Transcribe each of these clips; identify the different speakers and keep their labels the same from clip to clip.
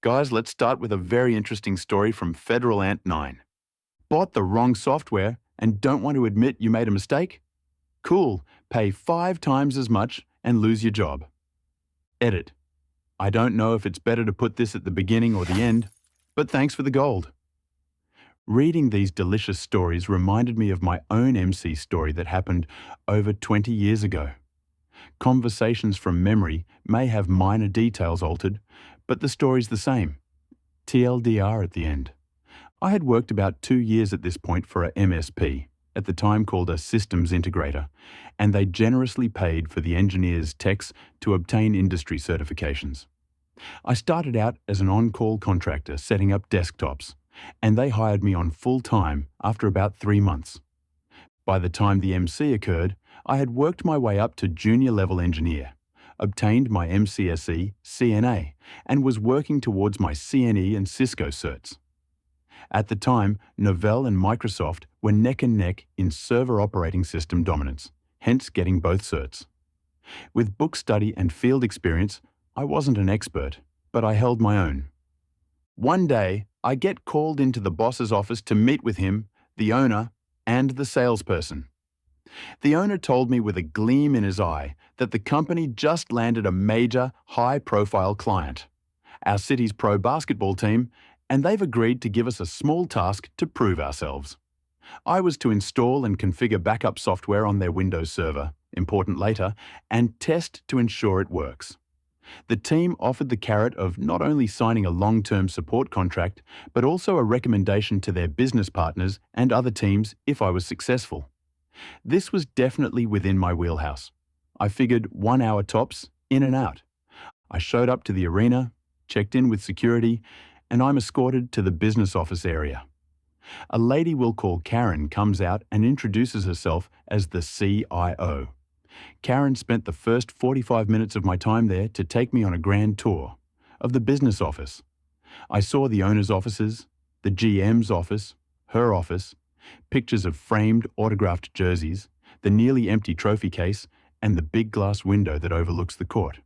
Speaker 1: Guys, let's start with a very interesting story from Federal Ant 9. Bought the wrong software and don't want to admit you made a mistake? Cool, pay 5 times as much and lose your job. Edit. I don't know if it's better to put this at the beginning or the end, but thanks for the gold. Reading these delicious stories reminded me of my own MC story that happened over 20 years ago. Conversations from memory may have minor details altered, but the story's the same. TLDR at the end. I had worked about 2 years at this point for a MSP, at the time called a systems integrator, and they generously paid for the engineers' techs to obtain industry certifications. I started out as an on-call contractor setting up desktops, and they hired me on full-time after about 3 months. By the time the MC occurred, I had worked my way up to junior-level engineer, obtained my MCSE, CNA, and was working towards my CNE and Cisco certs. At the time, Novell and Microsoft were neck and neck in server operating system dominance, hence getting both certs. With book study and field experience, I wasn't an expert, but I held my own. One day, I get called into the boss's office to meet with him, the owner, and the salesperson. The owner told me with a gleam in his eye that the company just landed a major, high-profile client, our city's pro basketball team, and they've agreed to give us a small task to prove ourselves. I was to install and configure backup software on their Windows server, important later, and test to ensure it works. The team offered the carrot of not only signing a long-term support contract, but also a recommendation to their business partners and other teams if I was successful. This was definitely within my wheelhouse. I figured 1 hour tops, in and out. I showed up to the arena, checked in with security, and I'm escorted to the business office area. A lady we'll call Karen comes out and introduces herself as the CIO. Karen spent the first 45 minutes of my time there to take me on a grand tour of the business office. I saw the owner's offices, the GM's office, her office, pictures of framed, autographed jerseys, the nearly empty trophy case, and the big glass window that overlooks the court.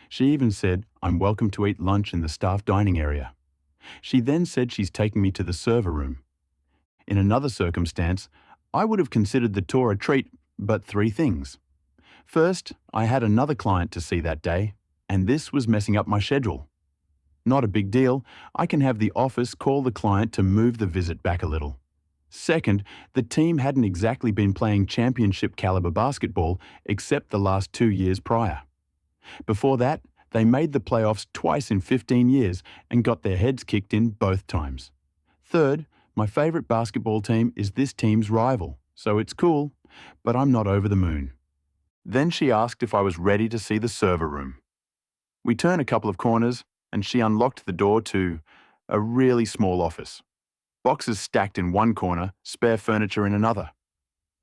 Speaker 1: She even said I'm welcome to eat lunch in the staff dining area. She then said she's taking me to the server room. In another circumstance, I would have considered the tour a treat, but 3 things. First, I had another client to see that day, and this was messing up my schedule. Not a big deal, I can have the office call the client to move the visit back a little. Second, the team hadn't exactly been playing championship caliber basketball except the last 2 years prior. Before that, they made the playoffs twice in 15 years and got their heads kicked in both times. Third, my favorite basketball team is this team's rival, so it's cool, but I'm not over the moon. Then she asked if I was ready to see the server room. We turned a couple of corners and she unlocked the door to a really small office. Boxes stacked in one corner, spare furniture in another.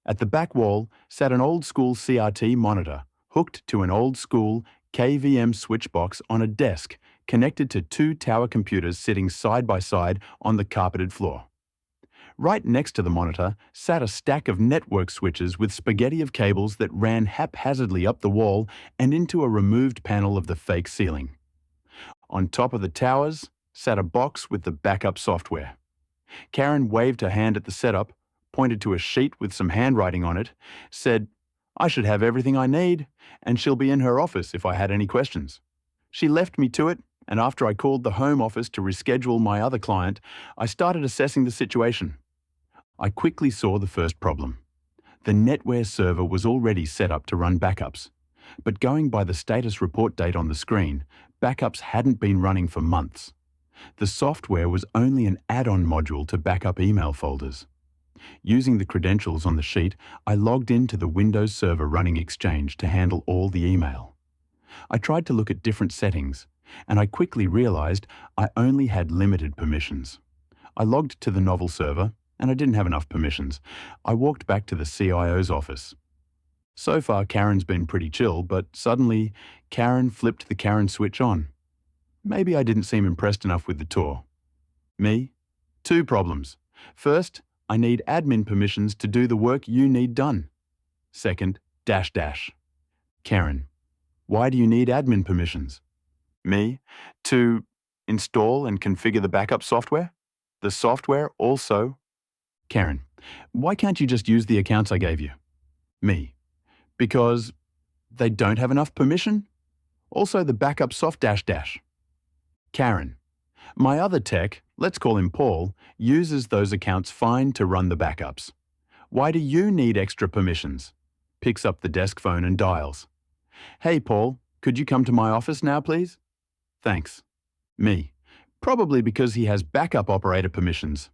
Speaker 1: At the back wall sat an old-school CRT monitor hooked to an old-school KVM switch box on a desk connected to 2 tower computers sitting side by side on the carpeted floor. Right next to the monitor sat a stack of network switches with spaghetti of cables that ran haphazardly up the wall and into a removed panel of the fake ceiling. On top of the towers sat a box with the backup software. Karen waved her hand at the setup, pointed to a sheet with some handwriting on it, said, "I should have everything I need, and she'll be in her office if I had any questions." She left me to it, and after I called the home office to reschedule my other client, I started assessing the situation. I quickly saw the first problem. The NetWare server was already set up to run backups, but going by the status report date on the screen, backups hadn't been running for months. The software was only an add-on module to backup email folders. Using the credentials on the sheet, I logged into the Windows Server running Exchange to handle all the email. I tried to look at different settings, and I quickly realized I only had limited permissions. I logged to the Novell server, and I didn't have enough permissions. I walked back to the CIO's office. So far, Karen's been pretty chill, but suddenly, Karen flipped the Karen switch on. Maybe I didn't seem impressed enough with the tour. Me? 2 problems. First, I need admin permissions to do the work you need done. Second, ... Karen, why do you need admin permissions? Me? To install and configure the backup software? The software also... Karen, why can't you just use the accounts I gave you? Me, because they don't have enough permission? Also the backup soft dash dash. Karen, my other tech, let's call him Paul, uses those accounts fine to run the backups. Why do you need extra permissions? Picks up the desk phone and dials. Hey Paul, could you come to my office now please? Thanks. Me, probably because he has backup operator permissions.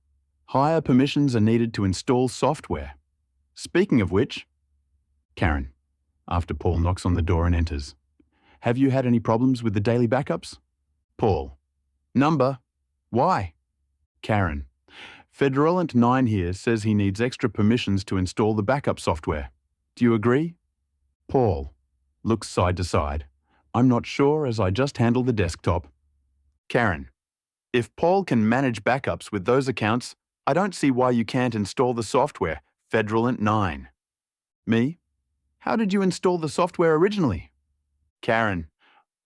Speaker 1: Higher permissions are needed to install software. Speaking of which... Karen, after Paul knocks on the door and enters. Have you had any problems with the daily backups? Paul, number. Why? Karen, Federal 9 here says he needs extra permissions to install the backup software. Do you agree? Paul, looks side to side. I'm not sure as I just handle the desktop. Karen, if Paul can manage backups with those accounts, I don't see why you can't install the software, Federal 9. Me? How did you install the software originally? Karen,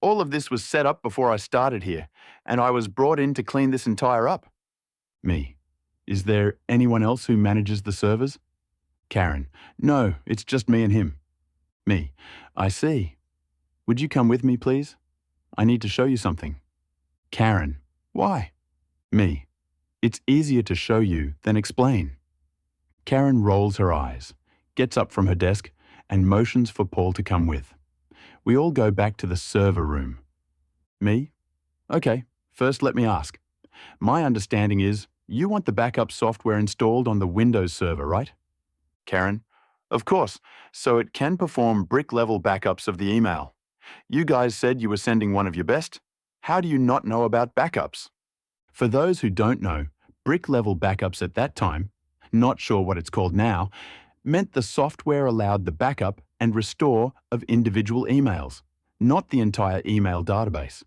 Speaker 1: all of this was set up before I started here, and I was brought in to clean this entire up. Me, is there anyone else who manages the servers? Karen, no, it's just me and him. Me, I see. Would you come with me, please? I need to show you something. Karen, why? Me, it's easier to show you than explain. Karen rolls her eyes, gets up from her desk, and motions for Paul to come with. We all go back to the server room. Me? Okay, first let me ask. My understanding is you want the backup software installed on the Windows server, right? Karen? Of course, so it can perform brick-level backups of the email. You guys said you were sending one of your best. How do you not know about backups? For those who don't know, brick-level backups at that time, not sure what it's called now, meant the software allowed the backup and restore of individual emails, not the entire email database.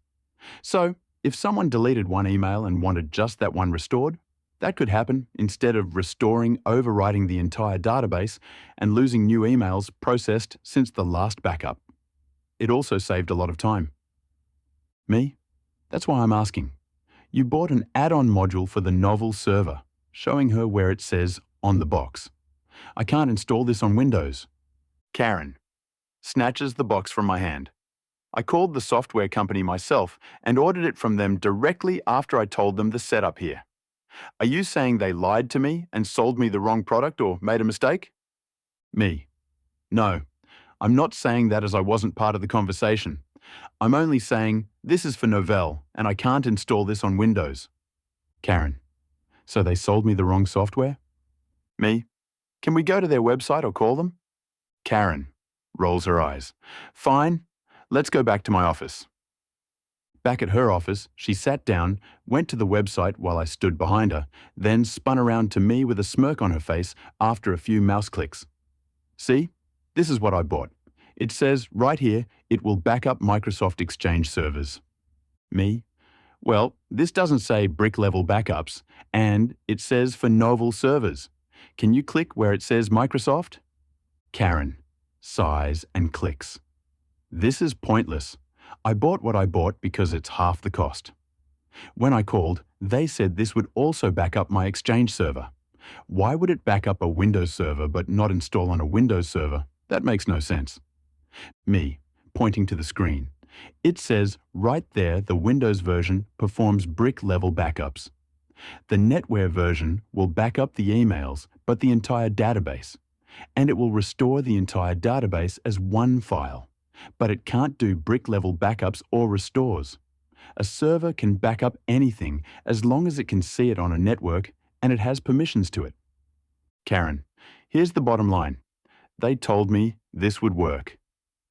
Speaker 1: So, if someone deleted one email and wanted just that one restored, that could happen instead of restoring, overwriting the entire database and losing new emails processed since the last backup. It also saved a lot of time. Me? That's why I'm asking. You bought an add-on module for the Novell server, showing her where it says on the box. I can't install this on Windows. Karen snatches the box from my hand. I called the software company myself and ordered it from them directly after I told them the setup here. Are you saying they lied to me and sold me the wrong product or made a mistake? Me. No, I'm not saying that as I wasn't part of the conversation. I'm only saying this is for Novell and I can't install this on Windows. Karen. So they sold me the wrong software? Me. Can we go to their website or call them? Karen rolls her eyes. Fine, let's go back to my office. Back at her office, she sat down, went to the website while I stood behind her, then spun around to me with a smirk on her face after a few mouse clicks. See, this is what I bought. It says right here, it will back up Microsoft Exchange servers. Me? Well, this doesn't say brick-level backups, and it says for Novell servers. Can you click where it says Microsoft? Karen sighs and clicks. This is pointless. I bought what I bought because it's half the cost. When I called, they said this would also back up my Exchange server. Why would it back up a Windows server but not install on a Windows server? That makes no sense. Me, pointing to the screen. It says right there the Windows version performs brick-level backups. The NetWare version will back up the emails, but the entire database. And it will restore the entire database as one file. But it can't do brick-level backups or restores. A server can back up anything as long as it can see it on a network and it has permissions to it. Karen, here's the bottom line. They told me this would work.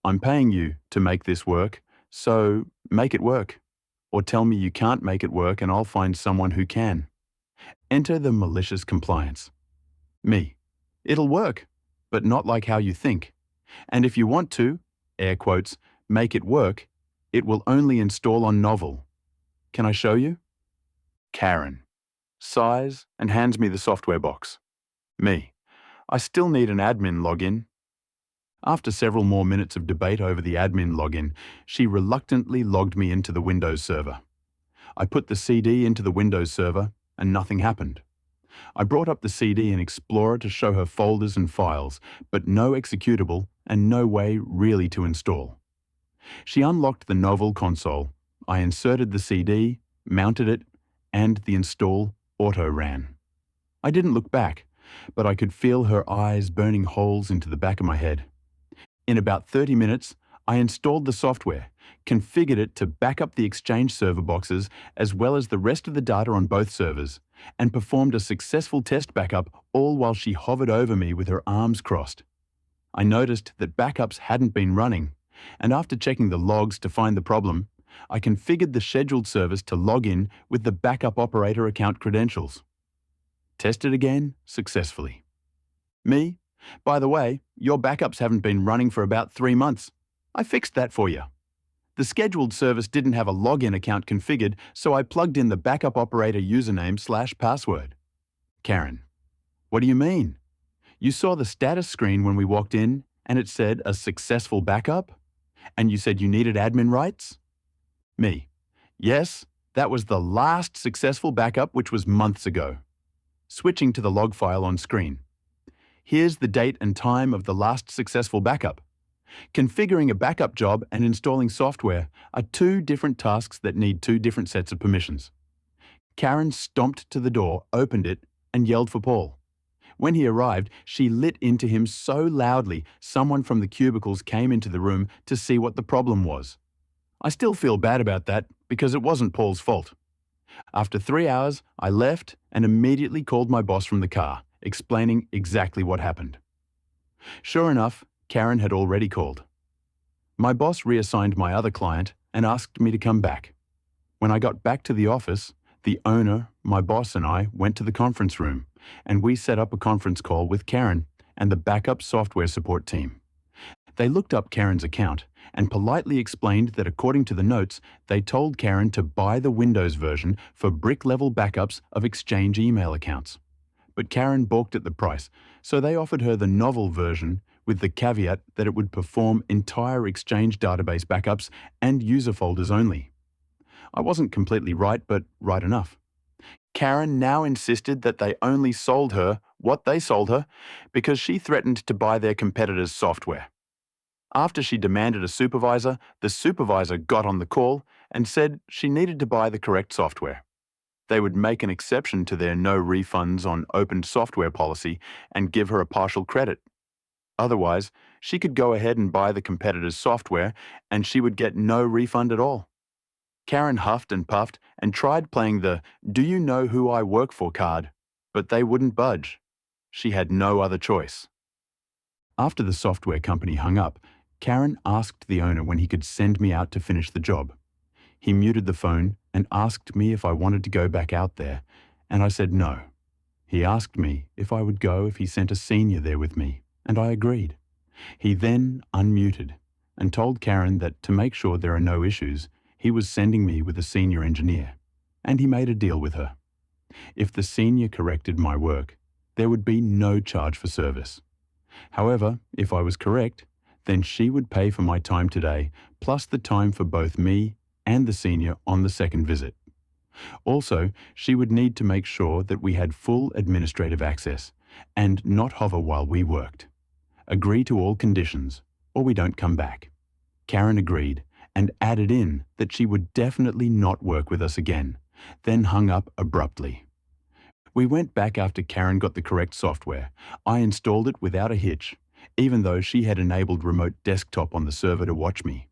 Speaker 1: I'm paying you to make this work, so make it work. Or tell me you can't make it work and I'll find someone who can. Enter the malicious compliance. Me, it'll work, but not like how you think. And if you want to, air quotes, make it work, it will only install on Novell. Can I show you? Karen sighs and hands me the software box. Me, I still need an admin login. After several more minutes of debate over the admin login, she reluctantly logged me into the Windows server. I put the CD into the Windows server and nothing happened. I brought up the CD in Explorer to show her folders and files, but no executable and no way really to install. She unlocked the Novell console. I inserted the CD, mounted it, and the install auto ran. I didn't look back, but I could feel her eyes burning holes into the back of my head. In about 30 minutes, I installed the software, configured it to back up the Exchange server boxes as well as the rest of the data on both servers, and performed a successful test backup all while she hovered over me with her arms crossed. I noticed that backups hadn't been running, and after checking the logs to find the problem, I configured the scheduled service to log in with the backup operator account credentials. Tested again successfully. Me? By the way, your backups haven't been running for about 3 months. I fixed that for you. The scheduled service didn't have a login account configured, so I plugged in the backup operator username/password. Karen: What do you mean? You saw the status screen when we walked in and it said a successful backup? And you said you needed admin rights? Me: Yes, that was the last successful backup, which was months ago. Switching to the log file on screen. Here's the date and time of the last successful backup. Configuring a backup job and installing software are two different tasks that need two different sets of permissions. Karen stomped to the door, opened it, and yelled for Paul. When he arrived, she lit into him so loudly someone from the cubicles came into the room to see what the problem was. I still feel bad about that because it wasn't Paul's fault. After 3 hours, I left and immediately called my boss from the car, explaining exactly what happened. Sure enough, Karen had already called. My boss reassigned my other client and asked me to come back. When I got back to the office, the owner, my boss, and I went to the conference room, and we set up a conference call with Karen and the backup software support team. They looked up Karen's account and politely explained that according to the notes, they told Karen to buy the Windows version for brick-level backups of Exchange email accounts. But Karen balked at the price, so they offered her the Novell version with the caveat that it would perform entire Exchange database backups and user folders only. I wasn't completely right, but right enough. Karen now insisted that they only sold her what they sold her because she threatened to buy their competitor's software. After she demanded a supervisor, the supervisor got on the call and said she needed to buy the correct software. They would make an exception to their no refunds on opened software policy and give her a partial credit. Otherwise, she could go ahead and buy the competitor's software and she would get no refund at all. Karen huffed and puffed and tried playing the "Do you know who I work for" card, but they wouldn't budge. She had no other choice. After the software company hung up, Karen asked the owner when he could send me out to finish the job. He muted the phone and asked me if I wanted to go back out there, and I said no. He asked me if I would go if he sent a senior there with me, and I agreed. He then unmuted and told Karen that to make sure there are no issues, he was sending me with a senior engineer, and he made a deal with her. If the senior corrected my work, there would be no charge for service. However, if I was correct, then she would pay for my time today, plus the time for both me and the senior on the second visit. Also, she would need to make sure that we had full administrative access and not hover while we worked. Agree to all conditions, or we don't come back. Karen agreed and added in that she would definitely not work with us again, then hung up abruptly. We went back after Karen got the correct software. I installed it without a hitch, even though she had enabled remote desktop on the server to watch me.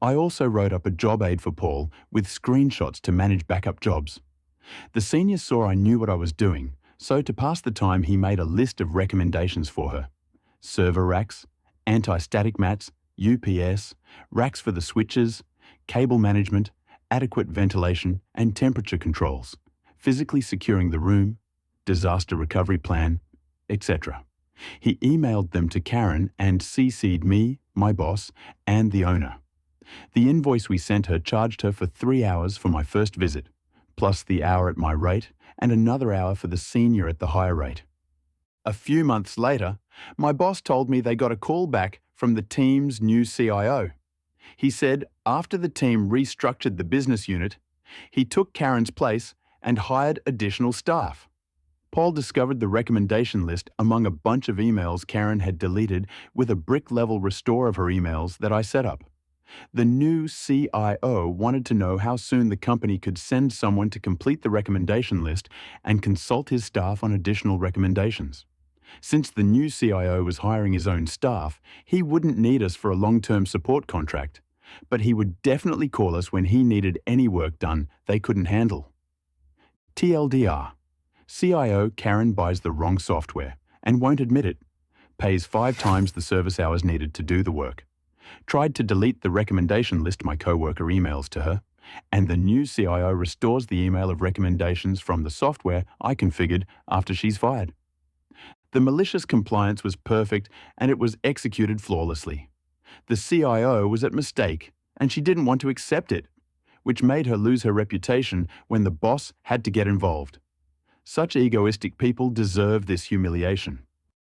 Speaker 1: I also wrote up a job aid for Paul with screenshots to manage backup jobs. The senior saw I knew what I was doing, so to pass the time he made a list of recommendations for her. Server racks, anti-static mats, UPS, racks for the switches, cable management, adequate ventilation and temperature controls, physically securing the room, disaster recovery plan, etc. He emailed them to Karen and CC'd me, my boss, and the owner. The invoice we sent her charged her for 3 hours for my first visit, plus the hour at my rate and another hour for the senior at the higher rate. A few months later, my boss told me they got a call back from the team's new CIO. He said after the team restructured the business unit, He took Karen's place and hired additional staff. Paul discovered the recommendation list among a bunch of emails Karen had deleted with a brick-level restore of her emails that I set up. The new CIO wanted to know how soon the company could send someone to complete the recommendation list and consult his staff on additional recommendations. Since the new CIO was hiring his own staff, he wouldn't need us for a long-term support contract, but he would definitely call us when he needed any work done they couldn't handle. TLDR: CIO Karen buys the wrong software and won't admit it, pays 5 times the service hours needed to do the work, tried to delete the recommendation list my coworker emails to her, and the new CIO restores the email of recommendations from the software I configured after she's fired. The malicious compliance was perfect and it was executed flawlessly. The CIO was at mistake and she didn't want to accept it, which made her lose her reputation when the boss had to get involved. Such egoistic people deserve this humiliation.